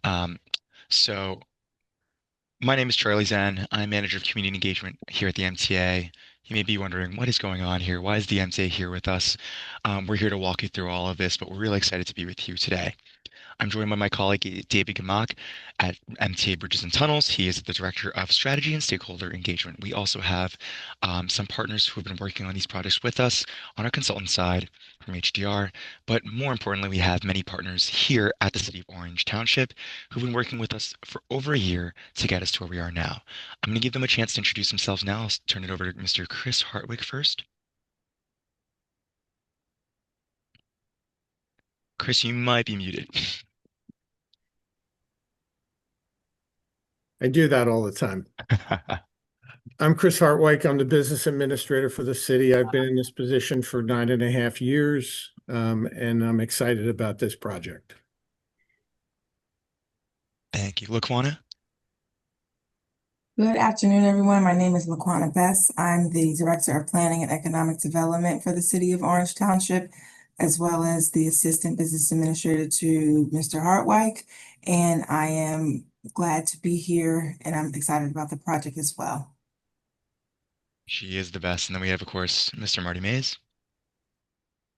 Um, so my name is Charlie Zen. I'm manager of community engagement here at the MTA. You may be wondering what is going on here? Why is the MTA here with us? We're here to walk you through all of this, but we're really excited to be with you today. I'm joined by my colleague David Gamak at MTA Bridges and Tunnels. He is the Director of Strategy and Stakeholder Engagement. We also have some partners who have been working on these projects with us on our consultant side from HDR. But more importantly, we have many partners here at the City of Orange Township who've been working with us for over a year to get us to where we are now. I'm going to give them a chance to introduce themselves now. I'll turn it over to Mr. Chris Hartwig first. Chris, you might be muted. I do that all the time. I'm Chris Hartwig. I'm the business administrator for the city. I've been in this position for 9.5 years, and I'm excited about this project. Thank you. Laquana? Good afternoon, everyone. My name is Laquana Best. I'm the Director of Planning and Economic Development for the City of Orange Township, as well as the Assistant Business Administrator to Mr. Hartwig. And I am glad to be here, and I'm excited about the project as well. She is the best. And then we have, of course, Mr. Marty Mays.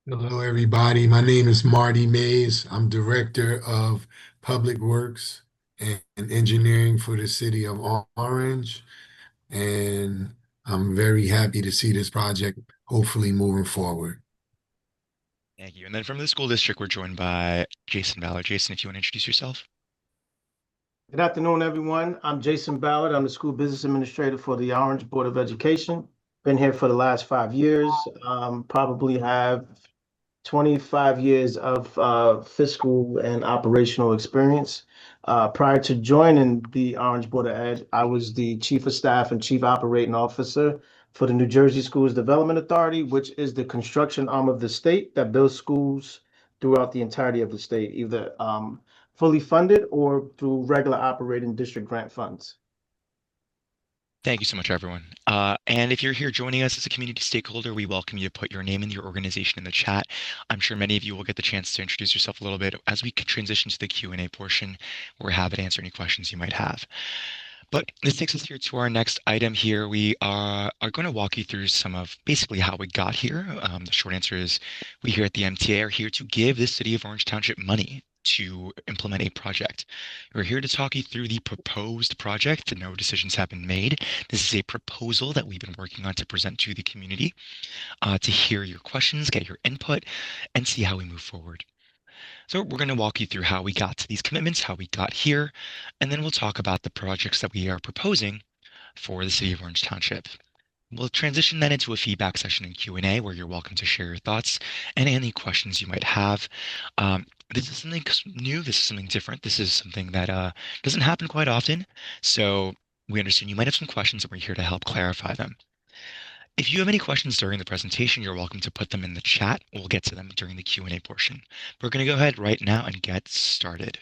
Hello, everybody. My name is Marty Mays. I'm Director of Public Works and Engineering for the City of Orange. And I'm very happy to see this project hopefully moving forward. Thank you. And then from the school district, we're joined by Jason Ballard. Jason, if you want to introduce yourself. Good afternoon, everyone. I'm Jason Ballard. I'm the school business administrator for the Orange Board of Education. Been here for the last 5 years. Probably have 25 years of fiscal and operational experience. Prior to joining the Orange Board of Ed, I was the chief of staff and chief operating officer for the New Jersey Schools Development Authority, which is the construction arm of the state that builds schools throughout the entirety of the state, either fully funded or through regular operating district grant funds. Thank you so much, everyone. And if you're here joining us as a community stakeholder, we welcome you to put your name and your organization in the chat. I'm sure many of you will get the chance to introduce yourself a little bit as we transition to the Q&A portion, where we're happy to answer any questions you might have. But this takes us here to our next item here. We are going to walk you through some of basically how we got here. The short answer is we here at the MTA are here to give the City of Orange Township money to implement a project. We're here to talk you through the proposed project. No decisions have been made. This is a proposal that we've been working on to present to the community, to hear your questions, get your input, and see how we move forward. So we're going to walk you through how we got to these commitments, how we got here, and then we'll talk about the projects that we are proposing for the City of Orange Township. We'll transition then into a feedback session and Q&A where you're welcome to share your thoughts and any questions you might have. This is something new. This is something different. This is something that doesn't happen quite often. So we understand you might have some questions and we're here to help clarify them. If you have any questions during the presentation, you're welcome to put them in the chat. We'll get to them during the Q&A portion. We're going to go ahead right now and get started.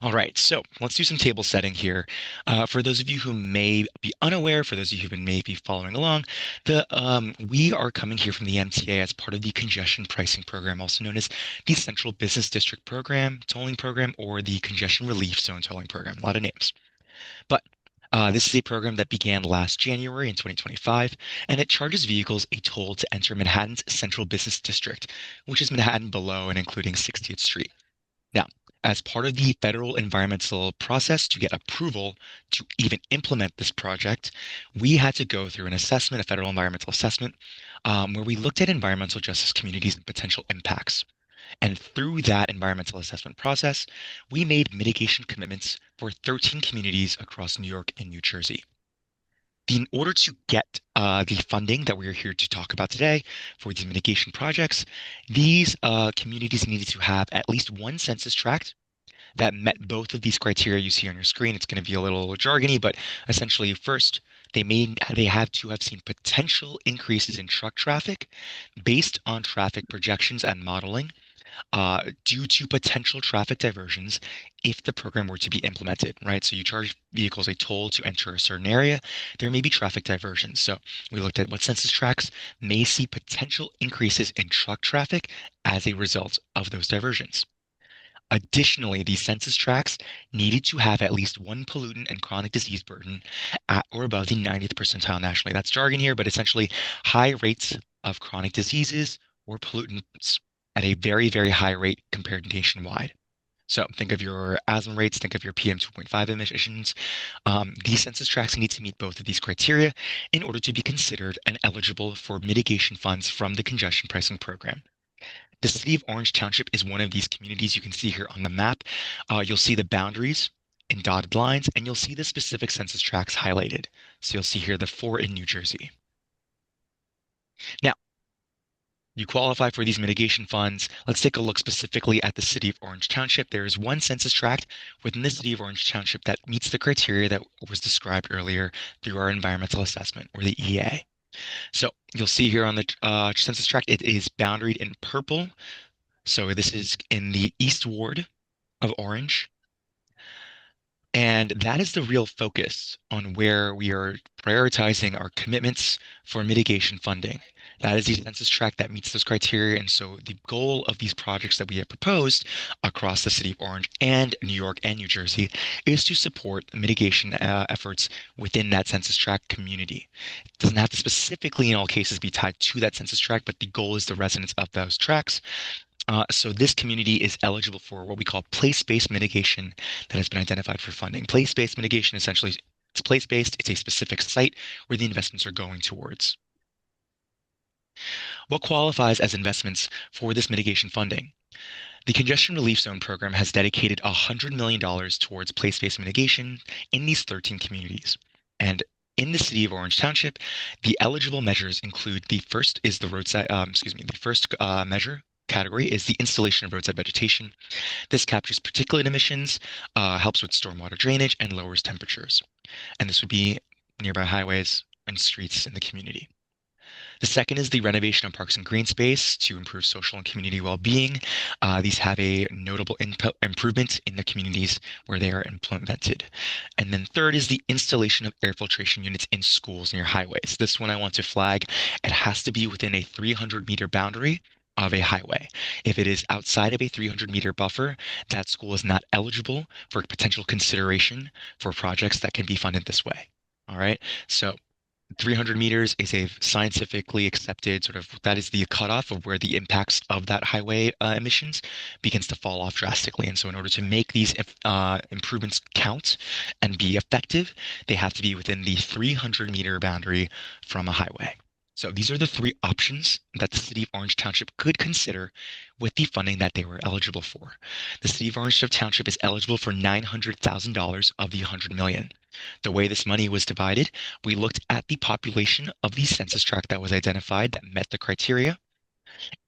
All right, so let's do some table setting here. For those of you who may be unaware, for those of you who may be following along, we are coming here from the MTA as part of the congestion pricing program, also known as the Central Business District Program, tolling program, or the Congestion Relief Zone tolling program. A lot of names. But this is a program that began last January in 2025, and it charges vehicles a toll to enter Manhattan's Central Business District, which is Manhattan below and including 60th Street. Now, as part of the federal environmental process to get approval to even implement this project, we had to go through an assessment, a federal environmental assessment, where we looked at environmental justice communities and potential impacts. And through that environmental assessment process, we made mitigation commitments for 13 communities across New York and New Jersey. In order to get the funding that we are here to talk about today for these mitigation projects, these communities needed to have at least one census tract that met both of these criteria you see on your screen. It's going to be a little jargony, but essentially first, they had to have seen potential increases in truck traffic based on traffic projections and modeling due to potential traffic diversions if the program were to be implemented, right? So you charge vehicles a toll to enter a certain area, there may be traffic diversions. So we looked at what census tracts may see potential increases in truck traffic as a result of those diversions. Additionally, these census tracts needed to have at least one pollutant and chronic disease burden at or above the 90th percentile nationally. That's jargon here, but essentially high rates of chronic diseases or pollutants at a very, very high rate compared nationwide. So think of your asthma rates, think of your PM 2.5 emissions. These census tracts need to meet both of these criteria in order to be considered and eligible for mitigation funds from the congestion pricing program. The city of Orange Township is one of these communities you can see here on the map. You'll see the boundaries in dotted lines, and you'll see the specific census tracts highlighted. So you'll see here the 4 in New Jersey. Now, you qualify for these mitigation funds. Let's take a look specifically at the city of Orange Township. There is one census tract within the city of Orange Township that meets the criteria that was described earlier through our environmental assessment, or the EA. So you'll see here on the census tract, it is boundaried in purple. So this is in the East Ward of Orange. And that is the real focus on where we are prioritizing our commitments for mitigation funding. That is the census tract that meets those criteria. And so the goal of these projects that we have proposed across the city of Orange and New York and New Jersey is to support mitigation efforts within that census tract community. It doesn't have to specifically in all cases be tied to that census tract, but the goal is the residents of those tracts. So this community is eligible for what we call place-based mitigation that has been identified for funding. Place-based mitigation essentially, it's place-based, it's a specific site where the investments are going towards. What qualifies as investments for this mitigation funding? The Congestion Relief Zone program has dedicated $100 million towards place-based mitigation in these 13 communities. And in the city of Orange Township, the eligible measures include the first is the roadside, the first measure category is the installation of roadside vegetation. This captures particulate emissions, helps with stormwater drainage, and lowers temperatures. And this would be nearby highways and streets in the community. The second is the renovation of parks and green space to improve social and community well-being. These have a notable improvement in the communities where they are implemented. And then third is the installation of air filtration units in schools near highways. This one I want to flag. It has to be within a 300-meter boundary of a highway. If it is outside of a 300-meter buffer, that school is not eligible for potential consideration for projects that can be funded this way. All right, so 300 meters is a scientifically accepted sort of, that is the cutoff of where the impacts of that highway emissions begins to fall off drastically. And so in order to make these improvements count and be effective, they have to be within the 300-meter boundary from a highway. So these are the 3 options that the city of Orange Township could consider with the funding that they were eligible for. The city of Orange Township is eligible for $900,000 of the $100 million. The way this money was divided, we looked at the population of the census tract that was identified that met the criteria,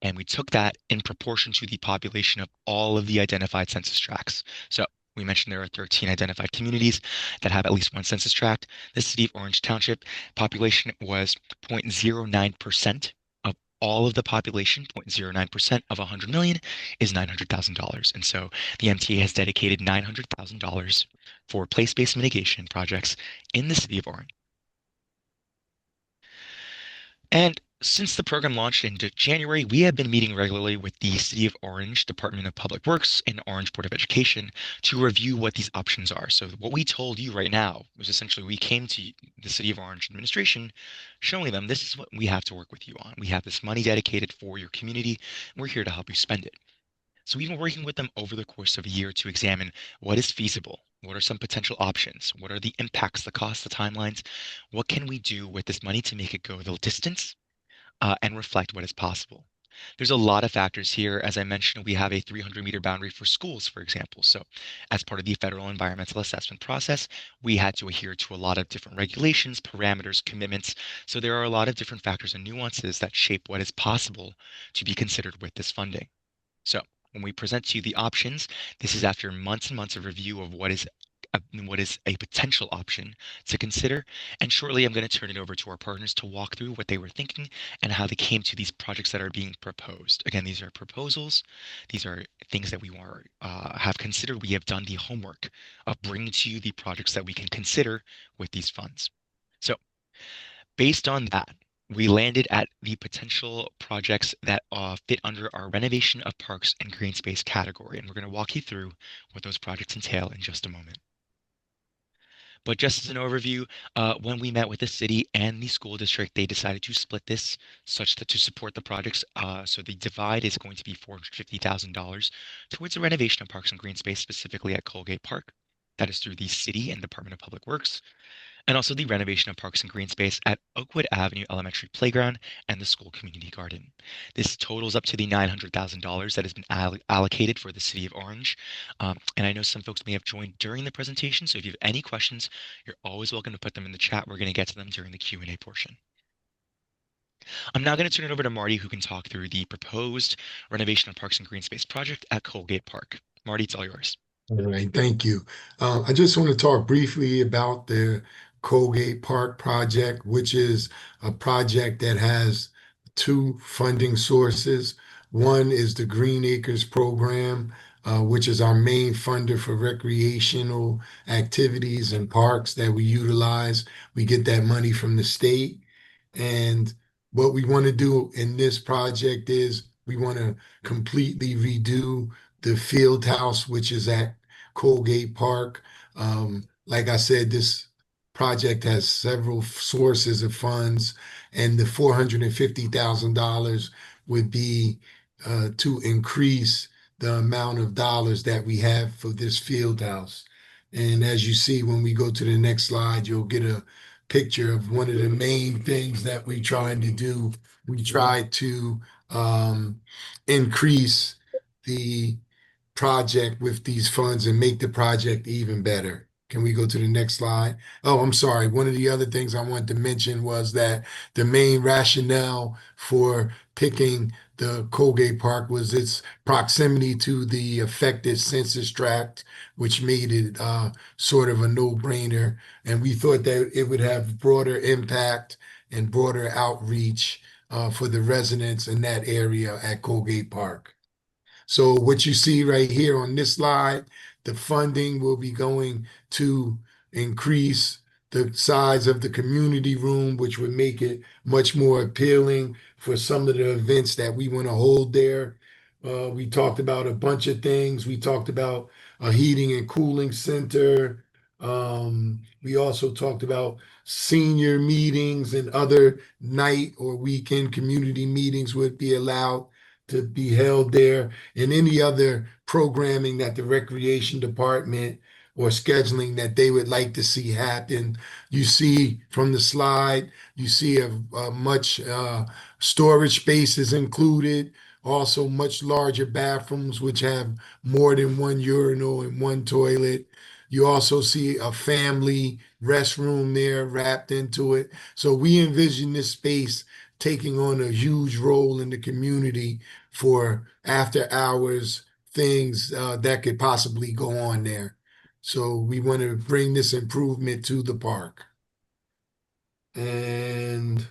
and we took that in proportion to the population of all of the identified census tracts. So we mentioned there are 13 identified communities that have at least one census tract. The city of Orange Township population was 0.09% of all of the population. 0.09% of 100 million is $900,000. And so the MTA has dedicated $900,000 for place-based mitigation projects in the city of Orange. And since the program launched in January, we have been meeting regularly with the City of Orange Department of Public Works and Orange Board of Education to review what these options are. So what we told you right now was essentially we came to the City of Orange administration showing them this is what we have to work with you on. We have this money dedicated for your community. And we're here to help you spend it. So we've been working with them over the course of a year to examine what is feasible. What are some potential options? What are the impacts, the costs, the timelines? What can we do with this money to make it go the distance? And reflect what is possible. There's a lot of factors here. As I mentioned, we have a 300-meter boundary for schools, for example. So as part of the federal environmental assessment process, we had to adhere to a lot of different regulations, parameters, commitments. So there are a lot of different factors and nuances that shape what is possible to be considered with this funding. So when we present to you the options, this is after months and months of review of what is a potential option to consider. And shortly, I'm going to turn it over to our partners to walk through what they were thinking and how they came to these projects that are being proposed. Again, these are proposals. These are things that we have considered. We have done the homework of bringing to you the projects that we can consider with these funds. So based on that, we landed at the potential projects that fit under our renovation of parks and green space category, and we're going to walk you through what those projects entail in just a moment. But just as an overview, when we met with the city and the school district, they decided to split this such that to support the projects. So the divide is going to be $450,000 towards the renovation of parks and green space, specifically at Colgate Park. That is through the city and Department of Public Works, and also the renovation of parks and green space at Oakwood Avenue Elementary Playground and the school community garden. This totals up to the $900,000 that has been allocated for the city of Orange. And I know some folks may have joined during the presentation, so if you have any questions, you're always welcome to put them in the chat. We're going to get to them during the Q&A portion. I'm now going to turn it over to Marty, who can talk through the proposed renovation of parks and green space project at Colgate Park. Marty, it's all yours. All right, thank you. I just want to talk briefly about the Colgate Park project, which is a project that has two funding sources. One is the Green Acres program, which is our main funder for recreational activities and parks that we utilize. We get that money from the state. And what we want to do in this project is we want to completely redo the field house, which is at Colgate Park. Like I said, this project has several sources of funds, and the $450,000 would be to increase the amount of dollars that we have for this field house. And as you see, when we go to the next slide, you'll get a picture of one of the main things that we're trying to do. We try to increase the project with these funds and make the project even better. Can we go to the next slide? Oh, I'm sorry. One of the other things I wanted to mention was that the main rationale for picking the Colgate Park was its proximity to the affected census tract, which made it sort of a no-brainer. And we thought that it would have broader impact and broader outreach for the residents in that area at Colgate Park. So what you see right here on this slide, the funding will be going to increase the size of the community room, which would make it much more appealing for some of the events that we want to hold there. We talked about a bunch of things. We talked about a heating and cooling center. We also talked about senior meetings and other night or weekend community meetings would be allowed to be held there, and any other programming that the recreation department or scheduling that they would like to see happen. You see from the slide, you see a much storage space is included, also much larger bathrooms, which have more than one urinal and one toilet. You also see a family restroom there wrapped into it. So we envision this space taking on a huge role in the community for after hours things that could possibly go on there. So we want to bring this improvement to the park. And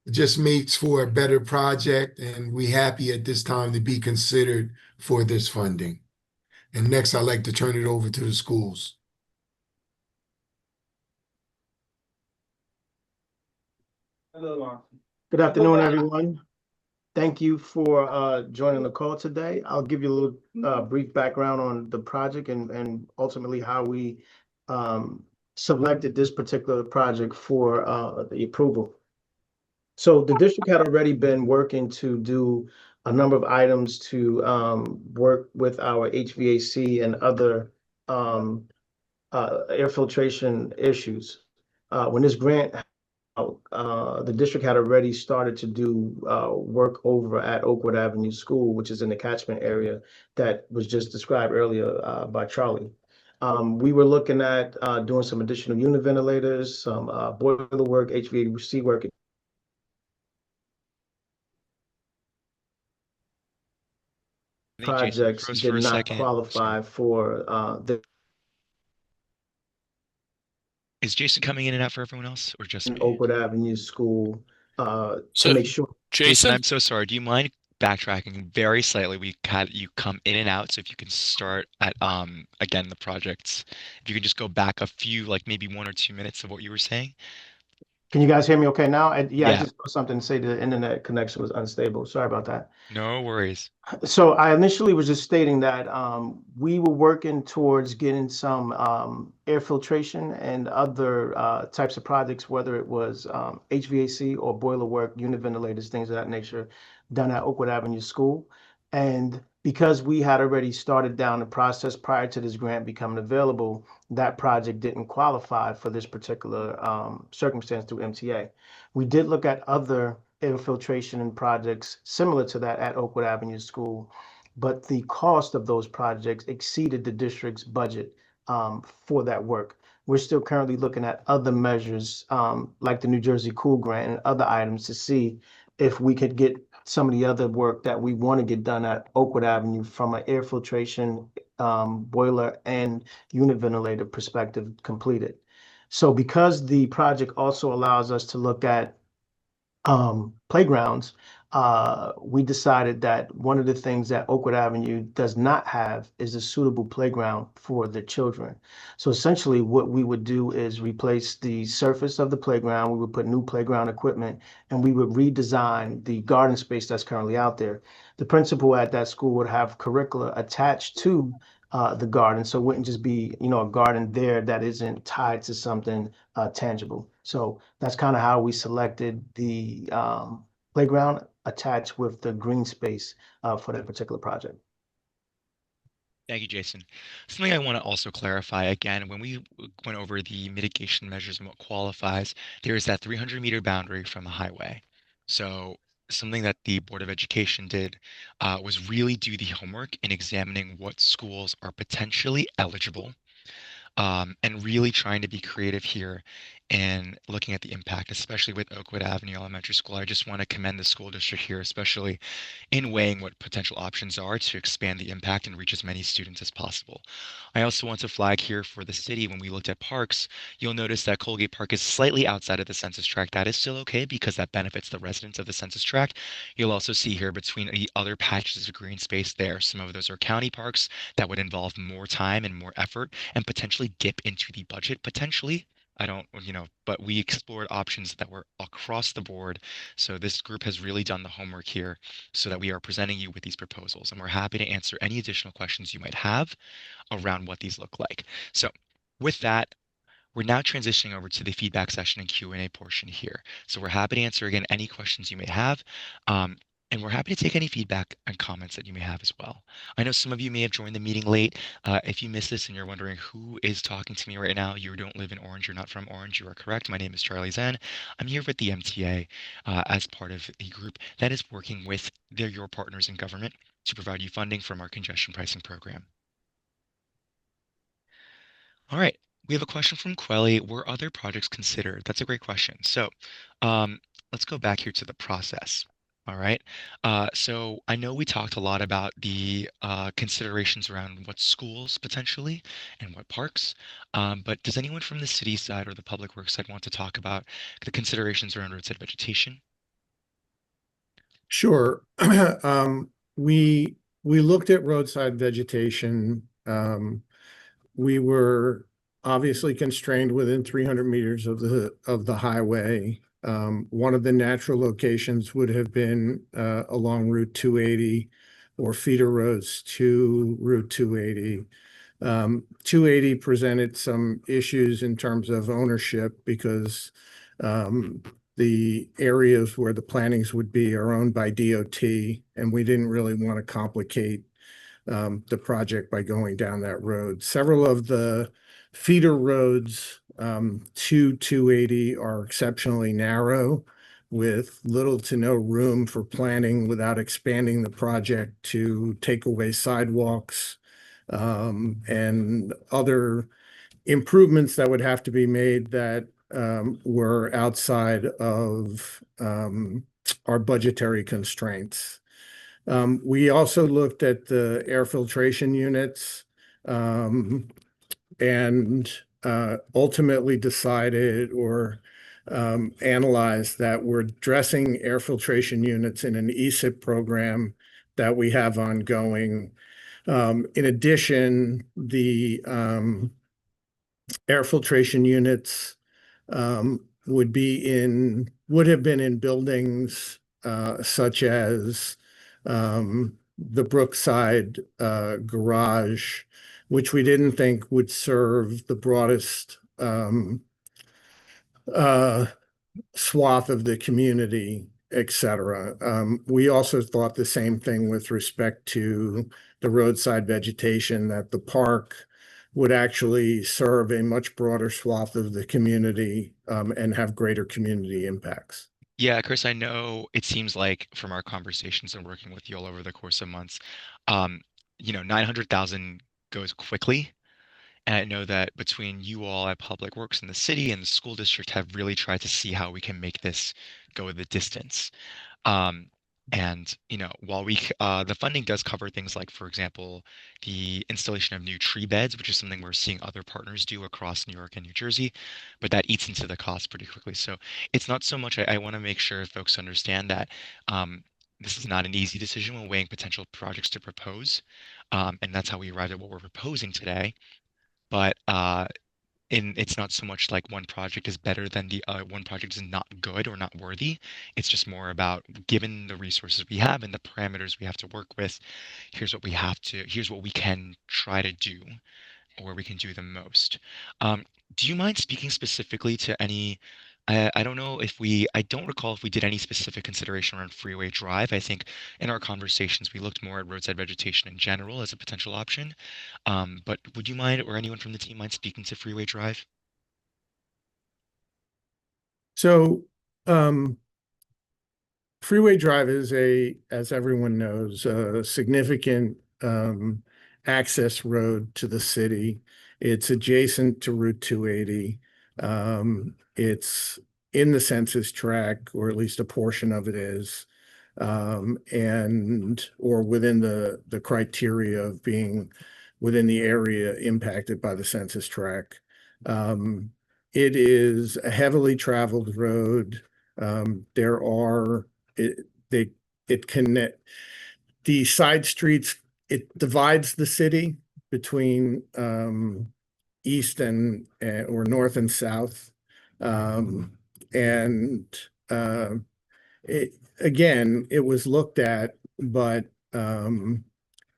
it just makes for a better project, and we're happy at this time to be considered for this funding. And next, I'd like to turn it over to the schools. Good afternoon, everyone. Thank you for joining the call today. I'll give you a little brief background on the project and ultimately how we selected this particular project for the approval. So the district had already been working to do a number of items to work with our HVAC and other air filtration issues. When this grant the district had already started to do work over at Oakwood Avenue School, which is in the catchment area that was just described earlier by Charlie. We were looking at doing some additional unit ventilators, some boiler work, HVAC work. I think Jason Projects froze did for a not second. qualify for the Is Jason coming in and out for everyone else, or just me? Oakwood Avenue School to So, make sure. Jason, Jason, I'm so sorry. Do you mind backtracking very slightly? We had you come in and out, so if you can start at again the projects. If you can just go back a few, like maybe 1 or 2 minutes of what you were saying. Can you guys hear me okay now? Yeah, I Yeah, just saw something say the internet connection was unstable. Sorry about that. no worries. So I initially was just stating that we were working towards getting some air filtration and other types of projects, whether it was HVAC or boiler work, unit ventilators, things of that nature, done at Oakwood Avenue School. And because we had already started down the process prior to this grant becoming available, that project didn't qualify for this particular circumstance through MTA. We did look at other air filtration and projects similar to that at Oakwood Avenue School, but the cost of those projects exceeded the district's budget for that work. We're still currently looking at other measures like the New Jersey Cool Grant and other items to see if we could get some of the other work that we want to get done at Oakwood Avenue from an air filtration, boiler, and unit ventilator perspective completed. So because the project also allows us to look at playgrounds, we decided that one of the things that Oakwood Avenue does not have is a suitable playground for the children. So essentially, what we would do is replace the surface of the playground. We would put new playground equipment, and we would redesign the garden space that's currently out there. The principal at that school would have curricula attached to the garden, so it wouldn't just be, a garden there that isn't tied to something tangible. So that's kind of how we selected the playground attached with the green space for that particular project. Thank you, Jason. Something I want to also clarify again, when we went over the mitigation measures and what qualifies, there is that 300-meter boundary from the highway. So something that the Board of Education did was really do the homework in examining what schools are potentially eligible, and really trying to be creative here and looking at the impact, especially with Oakwood Avenue Elementary School. I just want to commend the school district here, especially in weighing what potential options are to expand the impact and reach as many students as possible. I also want to flag here for the city, when we looked at parks, you'll notice that Colgate Park is slightly outside of the census tract. That is still okay because that benefits the residents of the census tract. You'll also see here between the other patches of green space there, some of those are county parks that would involve more time and more effort and potentially dip into the budget potentially. I don't, but we explored options that were across the board. So this group has really done the homework here so that we are presenting you with these proposals. And we're happy to answer any additional questions you might have around what these look like. So with that, we're now transitioning over to the feedback session and Q&A portion here. So we're happy to answer again any questions you may have. And we're happy to take any feedback and comments that you may have as well. I know some of you may have joined the meeting late. If you missed this and you're wondering who is talking to me right now, you don't live in Orange, you're not from Orange, you are correct. My name is Charlie Zen. I'm here with the MTA as part of a group that is working with your partners in government to provide you funding from our congestion pricing program. All right, we have a question from Quelly. Were other projects considered? That's a great question. So let's go back here to the process. All right. So I know we talked a lot about the considerations around what schools potentially and what parks. But does anyone from the city side or the public works side want to talk about the considerations around roadside vegetation? Sure. We looked at roadside vegetation. We were obviously constrained within 300 meters of the highway. One of the natural locations would have been along Route 280 or feeder roads to Route 280. 280 presented some issues in terms of ownership because the areas where the plantings would be are owned by DOT, and we didn't really want to complicate the project by going down that road. Several of the feeder roads to 280 are exceptionally narrow with little to no room for planning without expanding the project to take away sidewalks and other improvements that would have to be made that were outside of our budgetary constraints. We also looked at the air filtration units and ultimately decided or analyzed that we're addressing air filtration units in an ESIP program that we have ongoing. In addition, the air filtration units would have been in buildings such as the Brookside garage, which we didn't think would serve the broadest uh, swath of the community, et cetera. We also thought the same thing with respect to the roadside vegetation, that the park would actually serve a much broader swath of the community and have greater community impacts. Yeah, Chris, I know it seems like from our conversations and working with you all over the course of months, um, 900,000 goes quickly. And I know that between you all at Public Works and the city and the school district have really tried to see how we can make this go the distance. Um, and while the funding does cover things like, for example, the installation of new tree beds, which is something we're seeing other partners do across New York and New Jersey, but that eats into the cost pretty quickly. So it's not so much. I want to make sure folks understand that this is not an easy decision when weighing potential projects to propose, and that's how we arrived at what we're proposing today. But it's not so much like one project is better than the one project is not good or not worthy. It's just more about given the resources we have and the parameters we have to work with, here's what we can try to do or we can do the most. Um, do you mind speaking specifically to any? I don't know if I don't recall if we did any specific consideration around Freeway Drive. I think in our conversations we looked more at roadside vegetation in general as a potential option. But would you mind, or anyone from the team mind speaking to Freeway Drive? So Freeway Drive is as everyone knows, a significant access road to the city. It's adjacent to Route 280. It's in the census tract, or at least a portion of it is, or within the criteria of being within the area impacted by the census tract. It is a heavily traveled road. There are it they it connect the side streets. It divides the city between east and or north and south, and uh, it again it was looked at, but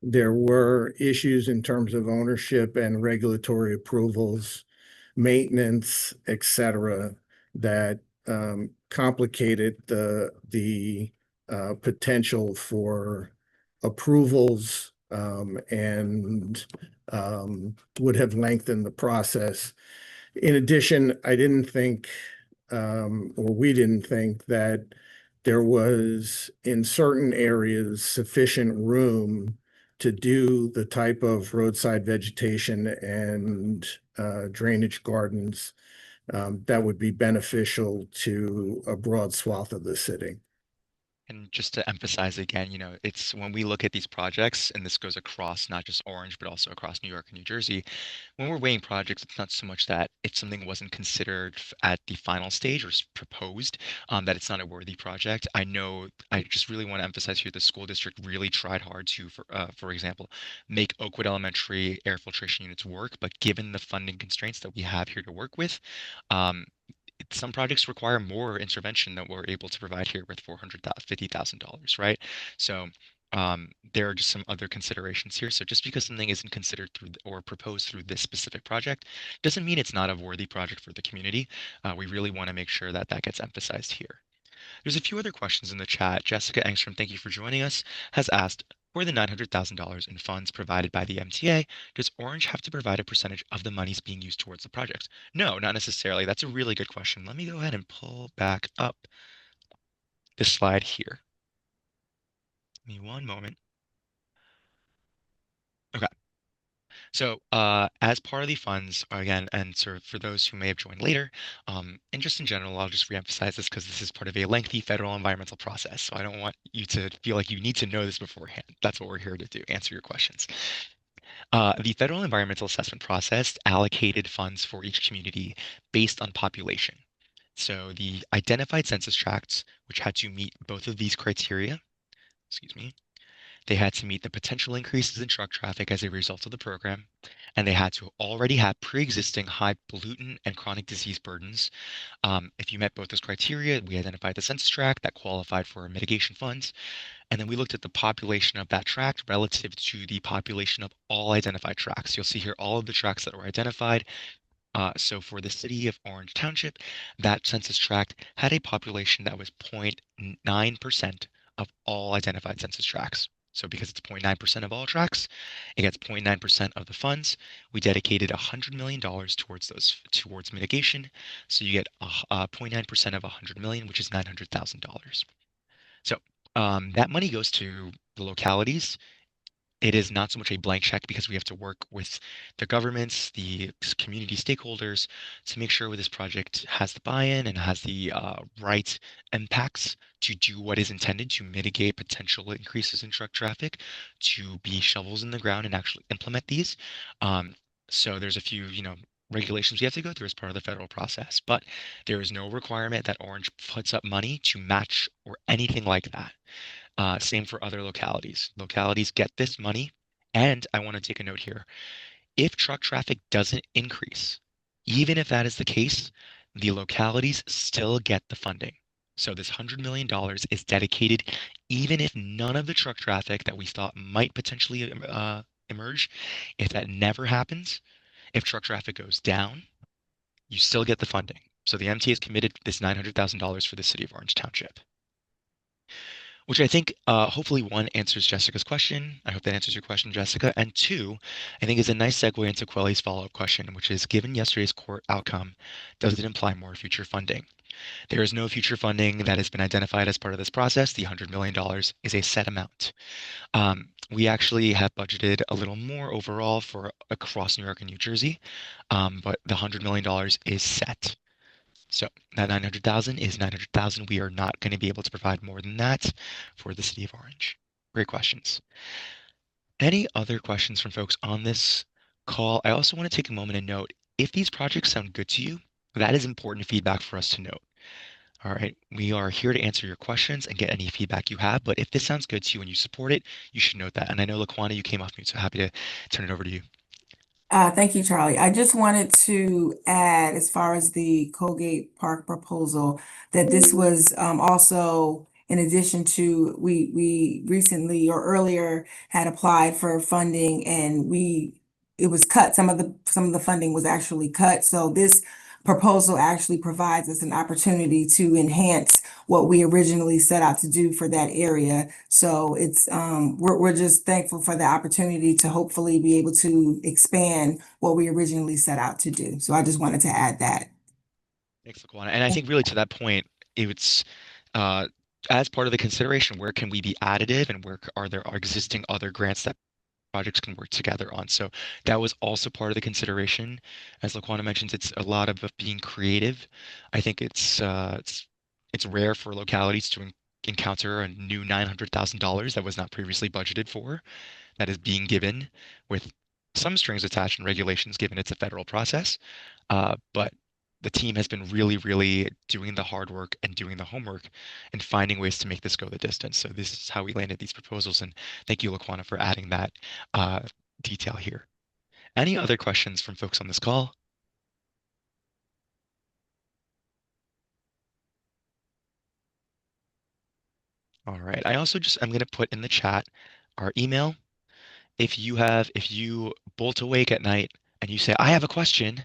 there were issues in terms of ownership and regulatory approvals, maintenance, et cetera, that complicated the potential for approvals and would have lengthened the process. In addition, I didn't think, or we didn't think that there was in certain areas sufficient room to do the type of roadside vegetation and drainage gardens that would be beneficial to a broad swath of the city. And just to emphasize again, it's when we look at these projects, and this goes across not just Orange, but also across New York and New Jersey, when we're weighing projects, it's not so much that if something wasn't considered at the final stage or proposed, that it's not a worthy project. I know I just really want to emphasize here the school district really tried hard to, for example, make Oakwood Elementary air filtration units work, but given the funding constraints that we have here to work with, um, some projects require more intervention than we're able to provide here with $450,000, right? So there are just some other considerations here. So just because something isn't considered through or proposed through this specific project doesn't mean it's not a worthy project for the community. We really want to make sure that that gets emphasized here. There's a few other questions in the chat. Jessica Engstrom, thank you for joining us, has asked, for the $900,000 in funds provided by the MTA, does Orange have to provide a percentage of the monies being used towards the project? No, not necessarily. That's a really good question. Let me go ahead and pull back up this slide here. Give me one moment. Okay. So, as part of the funds, again, and sort of for those who may have joined later, and just in general, I'll just reemphasize this because this is part of a lengthy federal environmental process. So I don't want you to feel like you need to know this beforehand. That's what we're here to do, answer your questions. The federal environmental assessment process allocated funds for each community based on population. So the identified census tracts, which had to meet both of these criteria, excuse me, they had to meet the potential increases in truck traffic as a result of the program, and they had to already have pre-existing high pollutant and chronic disease burdens. If you met both those criteria, we identified the census tract that qualified for mitigation funds, and then we looked at the population of that tract relative to the population of all identified tracts. You'll see here all of the tracts that were identified. So for the city of Orange Township, that census tract had a population that was 0.9% of all identified census tracts. So because it's 0.9% of all tracts, it gets 0.9% of the funds. We dedicated $100 million towards mitigation. So you get 0.9% of 100 million, which is $900,000. So that money goes to the localities. It is not so much a blank check because we have to work with the governments, the community stakeholders to make sure this project has the buy-in and has the right impacts to do what is intended to mitigate potential increases in truck traffic, to be shovels in the ground and actually implement these. So there's a few, regulations we have to go through as part of the federal process, but there is no requirement that Orange puts up money to match or anything like that. Same for other localities. Localities get this money. And I want to take a note here. If truck traffic doesn't increase, even if that is the case, the localities still get the funding. So this $100 million is dedicated, even if none of the truck traffic that we thought might potentially emerge, if that never happens, if truck traffic goes down, you still get the funding. So the MTA has committed this $900,000 for the city of Orange Township. Which I think hopefully one answers Jessica's question. I hope that answers your question, Jessica. And two, I think is a nice segue into Quelly's follow-up question, which is given yesterday's court outcome, does it imply more future funding? There is no future funding that has been identified as part of this process. The $100 million is a set amount. We actually have budgeted a little more overall for across New York and New Jersey, but the $100 million is set. So that 900,000 is 900,000. We are not going to be able to provide more than that for the city of Orange. Great questions. Any other questions from folks on this call? I also want to take a moment and note, if these projects sound good to you, that is important feedback for us to note. All right, we are here to answer your questions and get any feedback you have, but if this sounds good to you and you support it, you should note that. And I know, Laquana, you came off mute, so happy to turn it over to you. Thank you, Charlie. I just wanted to add, as far as the Colgate Park proposal, that this was also in addition to, we recently or earlier had applied for funding and it was cut. Some of the funding was actually cut. So this proposal actually provides us an opportunity to enhance what we originally set out to do for that area. So it's we're just thankful for the opportunity to hopefully be able to expand what we originally set out to do. So I just wanted to add that. Thanks, Laquana. And I think really to that point, it's as part of the consideration, where can we be additive and where are there existing other grants that projects can work together on. So that was also part of the consideration. As Laquana mentions, it's a lot of being creative. I think it's rare for localities to encounter a new $900,000 that was not previously budgeted for, that is being given with some strings attached and regulations given it's a federal process. But the team has been really, really doing the hard work and doing the homework and finding ways to make this go the distance. So this is how we landed these proposals. And thank you, Laquana, for adding that detail here. Any other questions from folks on this call? All right. I'm going to put in the chat our email. If you bolt awake at night and you say, I have a question,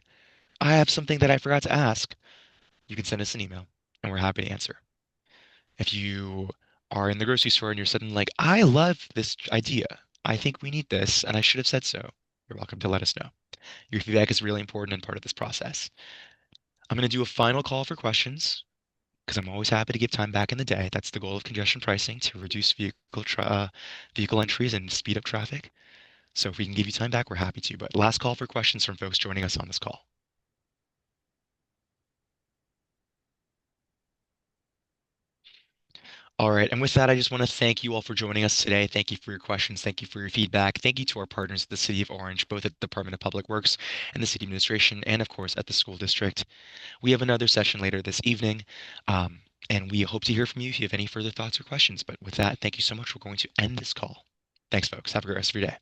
I have something that I forgot to ask, you can send us an email and we're happy to answer. If you are in the grocery store and you're suddenly like, I love this idea, I think we need this, and I should have said so, you're welcome to let us know. Your feedback is really important and part of this process. I'm going to do a final call for questions because I'm always happy to give time back in the day. That's the goal of congestion pricing, to reduce vehicle entries and speed up traffic. So if we can give you time back, we're happy to. But last call for questions from folks joining us on this call. All right. And with that, I just want to thank you all for joining us today. Thank you for your questions. Thank you for your feedback. Thank you to our partners at the City of Orange, both at the Department of Public Works and the City Administration, and of course at the school district. We have another session later this evening, and we hope to hear from you if you have any further thoughts or questions. But with that, thank you so much. We're going to end this call. Thanks, folks. Have a great rest of your day.